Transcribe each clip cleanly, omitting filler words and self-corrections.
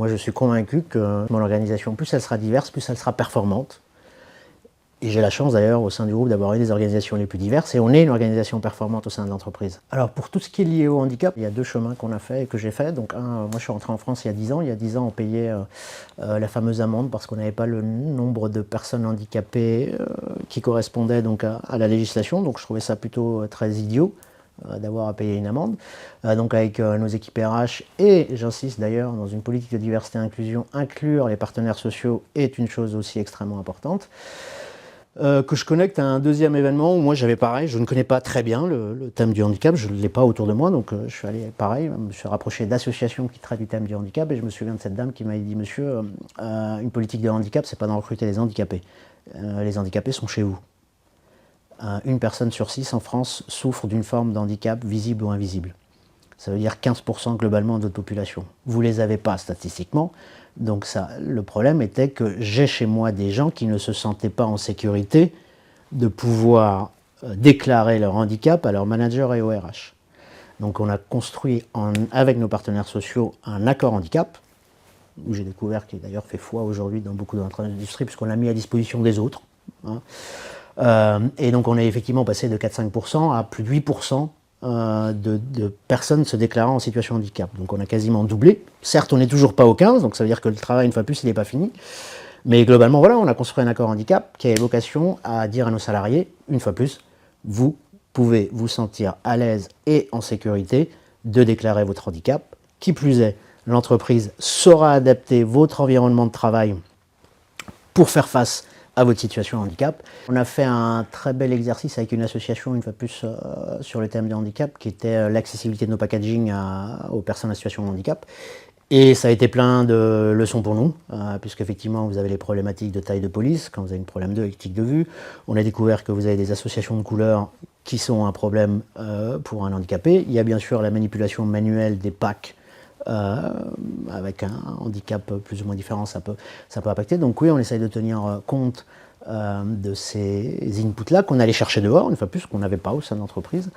Moi, je suis convaincu que mon organisation, plus elle sera diverse, plus elle sera performante. Et j'ai la chance d'ailleurs au sein du groupe d'avoir eu des organisations les plus diverses et on est une organisation performante au sein de l'entreprise. Alors pour tout ce qui est lié au handicap, il y a 2 chemins qu'on a fait et que j'ai fait. Donc moi je suis rentré en France il y a 10 ans. Il y a 10 ans on payait la fameuse amende parce qu'on n'avait pas le nombre de personnes handicapées qui correspondait donc à la législation. Donc je trouvais ça plutôt très idiot d'avoir à payer une amende. Donc avec nos équipes RH et j'insiste d'ailleurs dans une politique de diversité et inclusion, inclure les partenaires sociaux est une chose aussi extrêmement importante. Que je connecte à un deuxième événement où moi j'avais pareil, je ne connais pas très bien le thème du handicap, je ne l'ai pas autour de moi, donc je suis allé pareil, je me suis rapproché d'associations qui traitent du thème du handicap et je me souviens de cette dame qui m'avait dit monsieur, une politique de handicap c'est pas d'en recruter les handicapés sont chez vous. Une personne sur 6 en France souffre d'une forme de handicap visible ou invisible. Ça veut dire 15% globalement de notre population. Vous ne les avez pas statistiquement. Donc ça, le problème était que j'ai chez moi des gens qui ne se sentaient pas en sécurité de pouvoir déclarer leur handicap à leur manager et au RH. Donc on a construit avec nos partenaires sociaux un accord handicap, où j'ai découvert qu'il d'ailleurs fait foi aujourd'hui dans beaucoup d'industries, puisqu'on l'a mis à disposition des autres. Et donc on est effectivement passé de 4-5% à plus de 8% de personnes se déclarant en situation de handicap. Donc on a quasiment doublé. Certes, on n'est toujours pas au 15, donc ça veut dire que le travail, une fois plus, il n'est pas fini. Mais globalement, voilà, on a construit un accord handicap qui a vocation à dire à nos salariés, une fois plus, vous pouvez vous sentir à l'aise et en sécurité de déclarer votre handicap. Qui plus est, l'entreprise saura adapter votre environnement de travail pour faire face à votre situation de handicap. On a fait un très bel exercice avec une association, une fois plus, sur le thème du handicap, qui était l'accessibilité de nos packaging aux personnes en situation de handicap. Et ça a été plein de leçons pour nous, puisqu'effectivement, vous avez les problématiques de taille de police, quand vous avez un problème de tic de vue. On a découvert que vous avez des associations de couleurs qui sont un problème pour un handicapé. Il y a bien sûr la manipulation manuelle des packs, avec un handicap plus ou moins différent, ça peut impacter. Donc oui, on essaye de tenir compte de ces inputs-là qu'on allait chercher dehors, une fois plus, qu'on n'avait pas au sein de l'entreprise.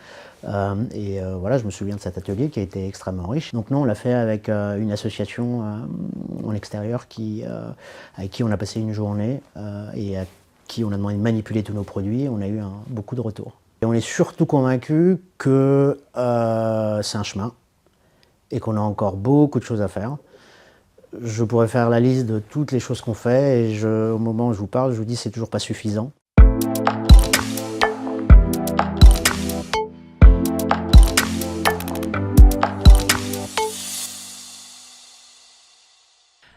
Voilà, je me souviens de cet atelier qui a été extrêmement riche. Donc nous, on l'a fait avec une association en extérieur avec qui on a passé une journée et à qui on a demandé de manipuler tous nos produits. On a eu beaucoup de retours. Et on est surtout convaincus que c'est un chemin et qu'on a encore beaucoup de choses à faire. Je pourrais faire la liste de toutes les choses qu'on fait et au moment où je vous parle, je vous dis que c'est toujours pas suffisant.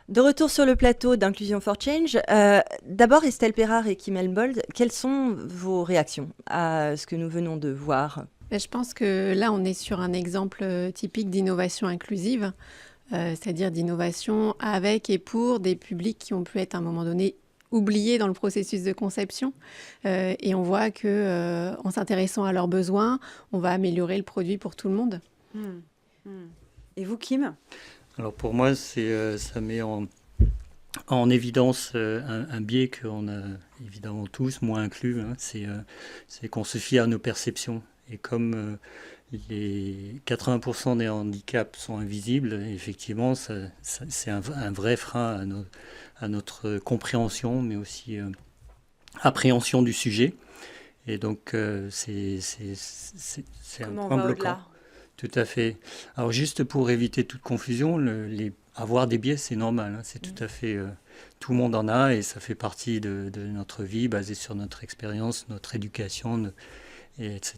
De retour sur le plateau d'Inclusion for Change, d'abord Estelle Perrard et Kim Elbold, quelles sont vos réactions à ce que nous venons de voir ? Je pense que là, on est sur un exemple typique d'innovation inclusive, c'est-à-dire d'innovation avec et pour des publics qui ont pu être à un moment donné oubliés dans le processus de conception. Et on voit qu'en s'intéressant à leurs besoins, on va améliorer le produit pour tout le monde. Et vous, Kim ? Alors pour moi, ça met en évidence un biais qu'on a évidemment tous, moi inclus, hein, c'est qu'on se fie à nos perceptions. Et comme les 80% des handicaps sont invisibles, effectivement, c'est un vrai frein à notre compréhension, mais aussi appréhension du sujet. Et donc, c'est un point bloquant. Tout à fait. Alors, juste pour éviter toute confusion, avoir des biais, c'est normal. Hein, c'est tout à fait... tout le monde en a et ça fait partie de notre vie, basée sur notre expérience, notre éducation, etc.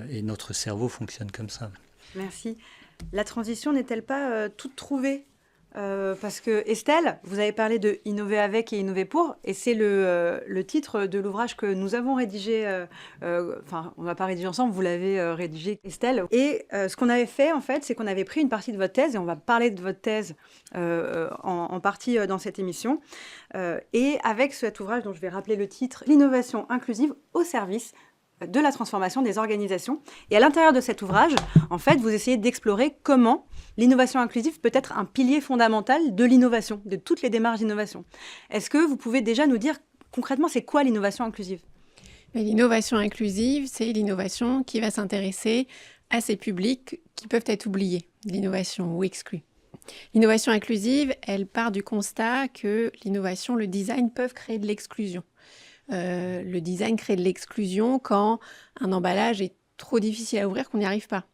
Et notre cerveau fonctionne comme ça. Merci. La transition n'est-elle pas toute trouvée ? Parce que Estelle, vous avez parlé de innover avec et innover pour, et c'est le titre de l'ouvrage que nous avons rédigé. Enfin, on ne va pas rédiger ensemble, vous l'avez rédigé, Estelle. Et ce qu'on avait fait, en fait, c'est qu'on avait pris une partie de votre thèse, et on va parler de votre thèse en partie dans cette émission. Et avec cet ouvrage dont je vais rappeler le titre, L'innovation inclusive au service de la transformation des organisations. Et à l'intérieur de cet ouvrage, en fait, vous essayez d'explorer comment l'innovation inclusive peut être un pilier fondamental de l'innovation, de toutes les démarches d'innovation. Est-ce que vous pouvez déjà nous dire concrètement, c'est quoi l'innovation inclusive ? Mais l'innovation inclusive, c'est l'innovation qui va s'intéresser à ces publics qui peuvent être oubliés, l'innovation ou exclus. L'innovation inclusive, elle part du constat que l'innovation, le design peuvent créer de l'exclusion. Le design crée de l'exclusion quand un emballage est trop difficile à ouvrir, qu'on n'y arrive pas.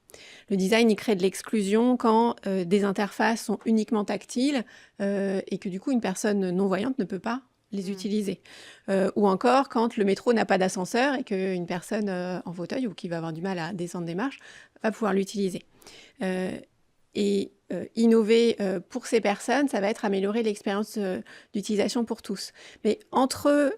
Le design, il crée de l'exclusion quand des interfaces sont uniquement tactiles et que du coup, une personne non-voyante ne peut pas les utiliser. Ou encore quand le métro n'a pas d'ascenseur et qu'une personne en fauteuil ou qui va avoir du mal à descendre des marches va pouvoir l'utiliser. Innover pour ces personnes, ça va être améliorer l'expérience d'utilisation pour tous. Mais entre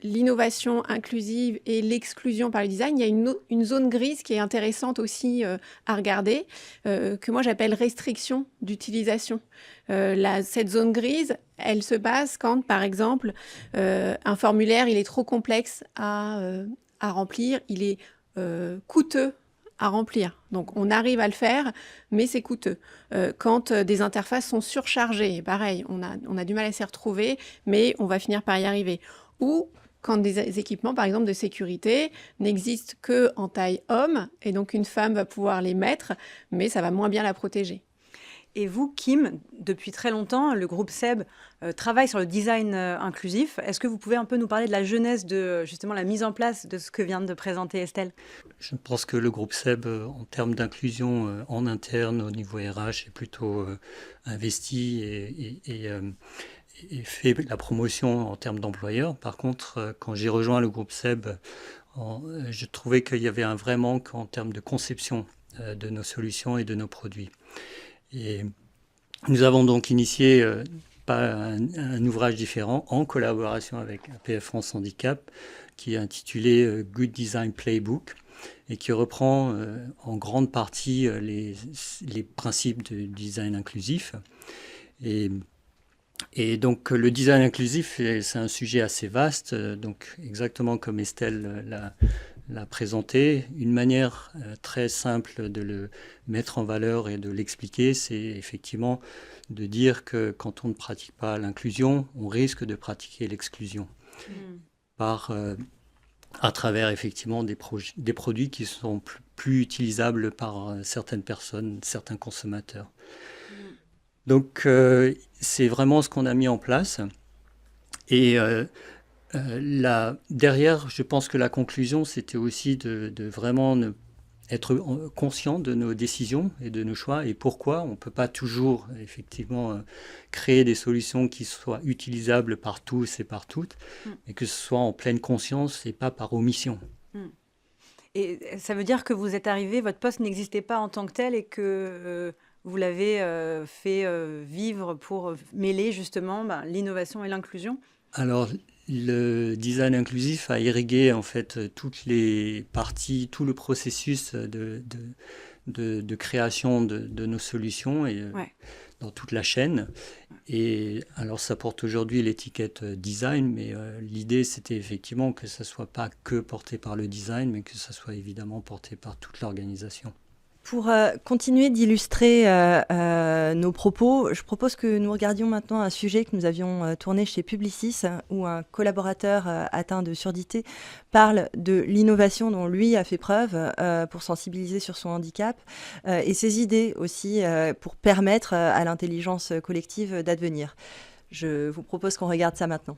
l'innovation inclusive et l'exclusion par le design, il y a une zone grise qui est intéressante aussi à regarder, que moi j'appelle restriction d'utilisation. Cette zone grise, elle se passe quand, par exemple, un formulaire il est trop complexe à remplir, il est coûteux à remplir. Donc, on arrive à le faire, mais c'est coûteux. Quand des interfaces sont surchargées, pareil, on a du mal à s'y retrouver, mais on va finir par y arriver. Ou quand des équipements, par exemple, de sécurité n'existent qu'en taille homme, et donc une femme va pouvoir les mettre, mais ça va moins bien la protéger. Et vous, Kim, depuis très longtemps, le groupe SEB travaille sur le design inclusif. Est-ce que vous pouvez un peu nous parler de la genèse de justement la mise en place de ce que vient de présenter Estelle ? Je pense que le groupe SEB, en termes d'inclusion en interne, au niveau RH, est plutôt investi et fait la promotion en termes d'employeurs. Par contre, quand j'ai rejoint le groupe SEB, je trouvais qu'il y avait un vrai manque en termes de conception de nos solutions et de nos produits. Et nous avons donc initié un ouvrage différent en collaboration avec APF France Handicap qui est intitulé Good Design Playbook et qui reprend en grande partie les principes du design inclusif. Et donc le design inclusif, c'est un sujet assez vaste, donc exactement comme Estelle l'a présenté. Une manière très simple de le mettre en valeur et de l'expliquer, c'est effectivement de dire que quand on ne pratique pas l'inclusion, on risque de pratiquer l'exclusion à travers effectivement des produits qui sont plus utilisables par certaines personnes, certains consommateurs. Donc c'est vraiment ce qu'on a mis en place. Et derrière, je pense que la conclusion, c'était aussi de vraiment être conscient de nos décisions et de nos choix et pourquoi on ne peut pas toujours effectivement créer des solutions qui soient utilisables par tous et par toutes, mais que ce soit en pleine conscience et pas par omission. Et ça veut dire que vous êtes arrivé, votre poste n'existait pas en tant que tel et que vous l'avez fait vivre pour mêler justement l'innovation et l'inclusion ? Alors, le design inclusif a irrigué en fait toutes les parties, tout le processus de création de nos solutions et dans toute la chaîne. Et alors, ça porte aujourd'hui l'étiquette design, mais l'idée c'était effectivement que ça soit pas que porté par le design, mais que ça soit évidemment porté par toute l'organisation. Pour continuer d'illustrer nos propos, je propose que nous regardions maintenant un sujet que nous avions tourné chez Publicis, où un collaborateur atteint de surdité parle de l'innovation dont lui a fait preuve pour sensibiliser sur son handicap et ses idées aussi pour permettre à l'intelligence collective d'advenir. Je vous propose qu'on regarde ça maintenant.